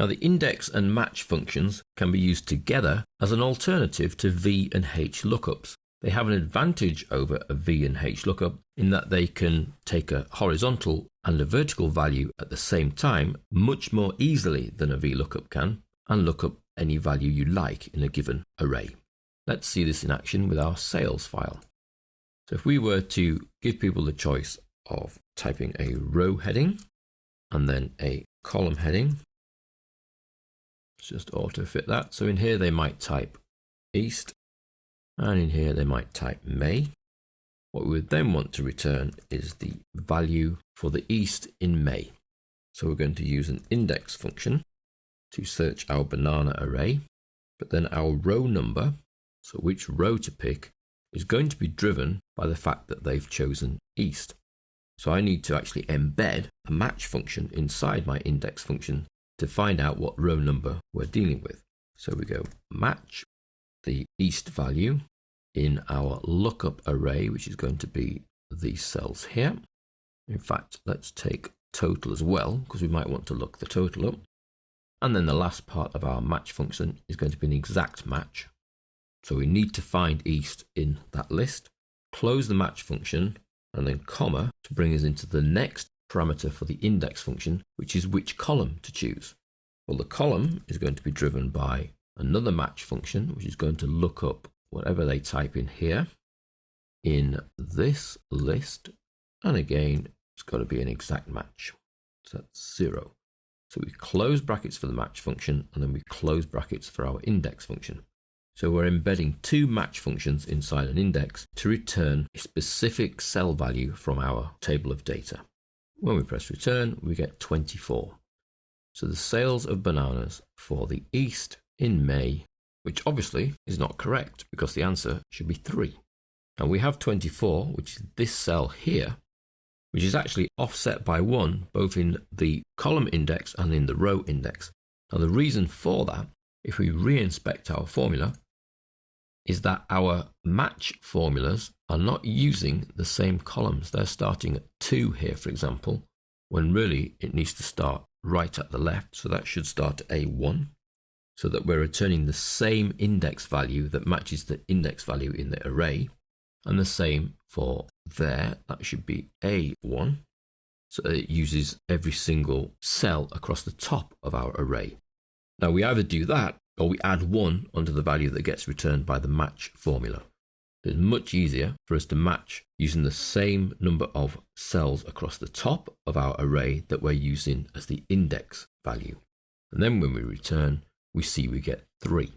Now the index and match functions can be used together as an alternative to V and H lookups. They have an advantage over a V and H lookup in that they can take a horizontal and a vertical value at the same time much more easily than a VLOOKUP can, and look up any value you like in a given array. Let's see this in action with our sales file. So if we were to give people the choice of typing a row heading and then a column heading, let's just auto fit that. So in here they might type East, and in here they might type May. What we would then want to return is the value for the East in May. So we're going to use an index function to search our banana array, but then our row number, so which row to pick, is going to be driven by the fact that they've chosen East. So I need to actually embed a match function inside my index function to find out what row number we're dealing with. So we go match the East value in our lookup array, which is going to be these cells here. In fact, let's take total as well, because we might want to look the total up. And then the last part of our match function is going to be an exact match. So we need to find East in that list, close the match function, and then comma to bring us into the next parameter for the index function, which is which column to choose. Well, the column is going to be driven by another match function, which is going to look up whatever they type in here in this list. And again, it's got to be an exact match. So that's 0. So we close brackets for the match function, and then we close brackets for our index function. So we're embedding two match functions inside an index to return a specific cell value from our table of data. When we press return, we get 24. So the sales of bananas for the East in May, which obviously is not correct because the answer should be 3. And we have 24, which is this cell here, which is actually offset by 1, both in the column index and in the row index. Now the reason for that, if we re-inspect our formula, is that our match formulas are not using the same columns. They're starting at 2 here, for example, when really it needs to start right at the left. So that should start at A1, so that we're returning the same index value that matches the index value in the array, and the same for there, that should be A1, so that it uses every single cell across the top of our array. Now we either do that, or we add 1 onto the value that gets returned by the match formula. It's much easier for us to match using the same number of cells across the top of our array that we're using as the index value. And then when we return, we see we get 3.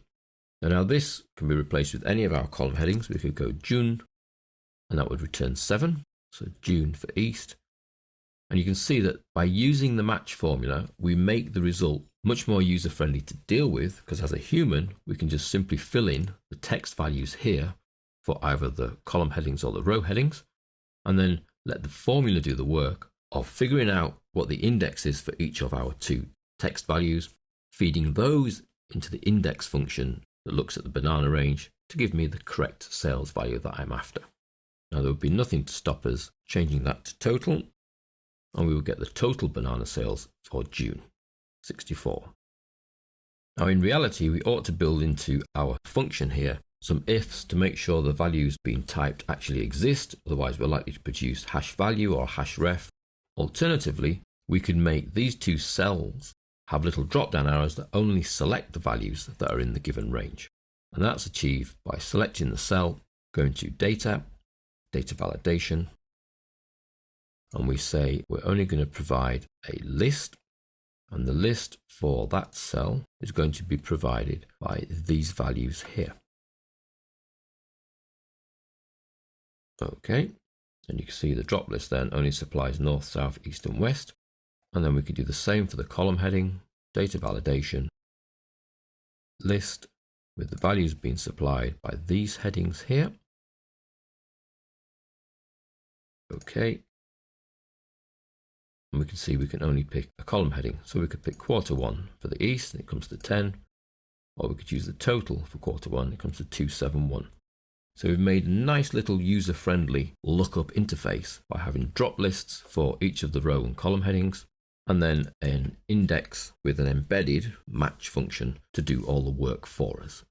And now this can be replaced with any of our column headings. We could go June, and that would return 7. So June for East. And you can see that by using the match formula, we make the result much more user-friendly to deal with, because as a human, we can just simply fill in the text values here for either the column headings or the row headings, and then let the formula do the work of figuring out what the index is for each of our 2 text values, feeding those into the index function that looks at the banana range to give me the correct sales value that I'm after. Now there would be nothing to stop us changing that to total, and we will get the total banana sales for June, 64. Now in reality, we ought to build into our function here some ifs to make sure the values being typed actually exist, otherwise we're likely to produce hash value or hash ref. Alternatively, we could make these 2 cells have little drop-down arrows that only select the values that are in the given range. And that's achieved by selecting the cell, going to Data, Data Validation, and we say we're only going to provide a list, and the list for that cell is going to be provided by these values here. Okay, and you can see the drop list then only supplies north, south, east and west. And then we could do the same for the column heading, data validation, list with the values being supplied by these headings here. Okay, and we can see we can only pick a column heading. So we could pick Q1 for the east and it comes to 10, or we could use the total for Q1, it comes to 271. So we've made a nice little user-friendly lookup interface by having drop lists for each of the row and column headings, and then an index with an embedded match function to do all the work for us.